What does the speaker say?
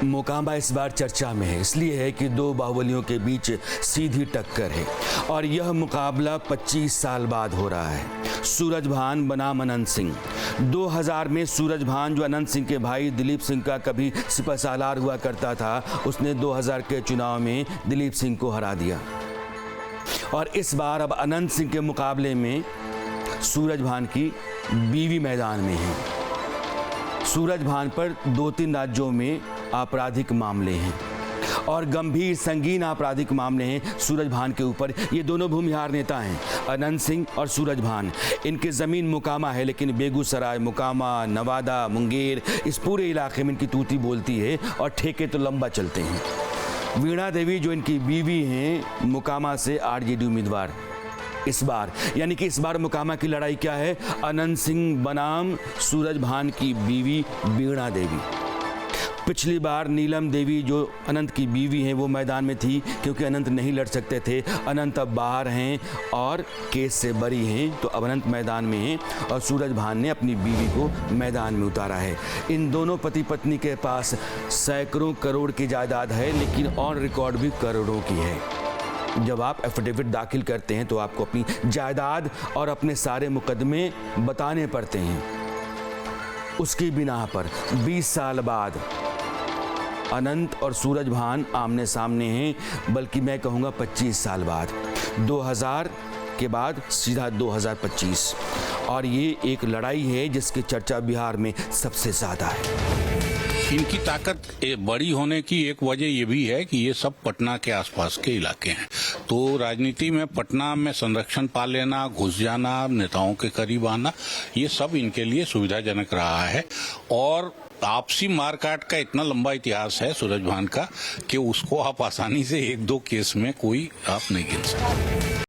मोकामा इस बार चर्चा में है, इसलिए है कि दो बाहुबलियों के बीच सीधी टक्कर है और यह मुकाबला 25 साल बाद हो रहा है। सूरजभान बनाम अनंत सिंह। 2000 में सूरजभान, जो अनंत सिंह के भाई दिलीप सिंह का कभी सिपहसालार हुआ करता था, उसने 2000 के चुनाव में दिलीप सिंह को हरा दिया। और इस बार अब अनंत सिंह के मुकाबले में सूरजभान की बीवी मैदान में है। सूरजभान पर 2-3 राज्यों में आपराधिक मामले हैं और गंभीर संगीन आपराधिक मामले हैं सूरजभान के ऊपर। ये दोनों भूमिहार नेता हैं, अनंत सिंह और सूरजभान। इनकी ज़मीन मोकामा है, लेकिन बेगूसराय, मोकामा, नवादा, मुंगेर, इस पूरे इलाके में इनकी तूती बोलती है और ठेके तो लंबा चलते हैं। वीणा देवी, जो इनकी बीवी हैं, मोकामा से आरजेडी उम्मीदवार इस बार, यानी कि इस बार मोकामा की लड़ाई क्या है? अनंत सिंह बनाम सूरजभान की बीवी वीणा देवी। पिछली बार नीलम देवी, जो अनंत की बीवी हैं, वो मैदान में थी क्योंकि अनंत नहीं लड़ सकते थे। अनंत अब बाहर हैं और केस से बरी हैं, तो अब अनंत मैदान में हैं और सूरजभान ने अपनी बीवी को मैदान में उतारा है। इन दोनों पति पत्नी के पास सैकड़ों करोड़ की जायदाद है, लेकिन ऑन रिकॉर्ड भी करोड़ों की है। जब आप एफिडेविट दाखिल करते हैं तो आपको अपनी जायदाद और अपने सारे मुकदमे बताने पड़ते हैं। उसकी बिना पर 20 साल बाद अनंत और सूरजभान आमने सामने हैं, बल्कि मैं कहूँगा 25 साल बाद, 2000 के बाद सीधा 2025। और ये एक लड़ाई है जिसकी चर्चा बिहार में सबसे ज़्यादा है। इनकी ताकत बड़ी होने की एक वजह ये भी है कि ये सब पटना के आसपास के इलाके हैं, तो राजनीति में पटना में संरक्षण पा लेना, घुस जाना, नेताओं के करीब आना, ये सब इनके लिए सुविधाजनक रहा है। और आपसी मारकाट का इतना लंबा इतिहास है सूरजभान का कि उसको आप आसानी से 1-2 केस में कोई आप नहीं गिन सकते।